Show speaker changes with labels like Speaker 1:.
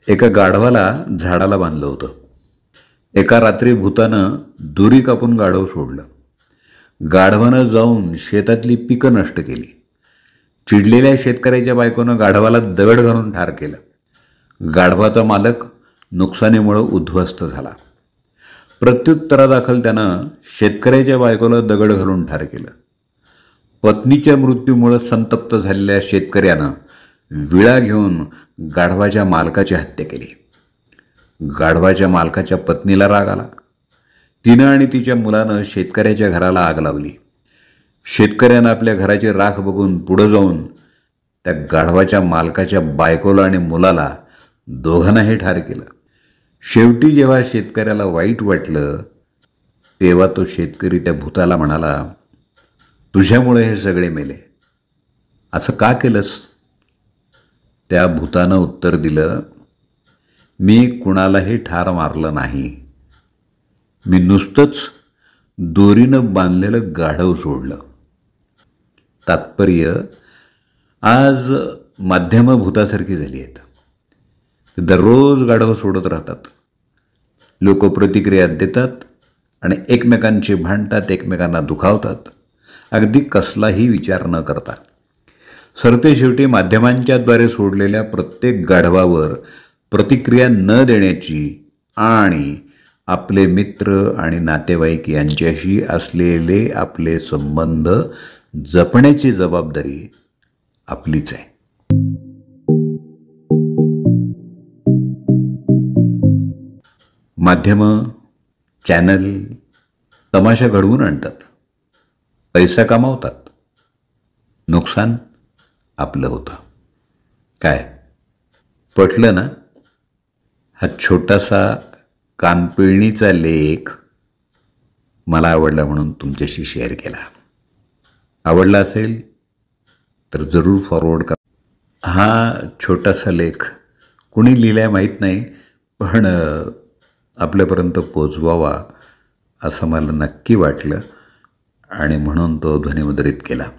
Speaker 1: एका गाढवाला झाडाला बांधलं होतं. एका रात्री भूतानं दोरी कापून गाढव सोडलं. गाढवानं जाऊन शेतातली पिकं नष्ट केली. चिडलेल्या शेतकऱ्याच्या बायकोनं गाढवाला दगड घालून ठार केलं. गाढवाचा मालक नुकसानीमुळे उद्ध्वस्त झाला. प्रत्युत्तरादाखल त्यानं शेतकऱ्याच्या बायकोला दगड घालून ठार केलं. पत्नीच्या मृत्यूमुळे संतप्त झालेल्या शेतकऱ्यानं विळा घेऊन गाढवाच्या मालकाची हत्या केली. गाढवाच्या मालकाच्या पत्नीला राग आला. तिनं आणि तिच्या मुलानं शेतकऱ्याच्या घराला आग लावली. शेतकऱ्यानं आपल्या घराची राख बघून पुढं जाऊन त्या गाढवाच्या मालकाच्या बायकोला आणि मुलाला दोघांनाही ठार केलं. शेवटी जेव्हा शेतकऱ्याला वाईट वाटलं तेव्हा तो शेतकरी त्या भूताला म्हणाला, तुझ्यामुळे हे सगळे मेले, असं का केलंस? त्या भूतानं उत्तर दिलं, मी कुणालाही ठार मारलं नाही. मी नुसतंच दोरीनं बांधलेलं गाढव सोडलं. तात्पर्य, आज माध्यमं भूतासारखी झाली आहेत. दररोज गाढव सोडत राहतात. लोक प्रतिक्रिया देतात आणि एकमेकांशी भांडतात, एकमेकांना दुखावतात, अगदी कसलाही विचार न करता. सरतेशेवटी माध्यमांच्याद्वारे सोडलेल्या प्रत्येक गाढवावर प्रतिक्रिया न देण्याची आणि आपले मित्र आणि नातेवाईक यांच्याशी असलेले आपले संबंध जपण्याची जबाबदारी आपलीच आहे. माध्यमं, चॅनल तमाशा घडवून आणतात, पैसा कमावतात, नुकसान आपलं होतं. काय पटलं ना? हा छोटासा कानपिळणीचा लेख मला आवडला म्हणून तुमच्याशी शेअर केला. आवडला असेल तर जरूर फॉरवर्ड करा. हा छोटासा लेख कुणी लिहिलाय माहीत नाही, पण आपल्यापर्यंत पोचवावा असं मला नक्की वाटलं आणि म्हणून तो ध्वनिमुद्रित केला.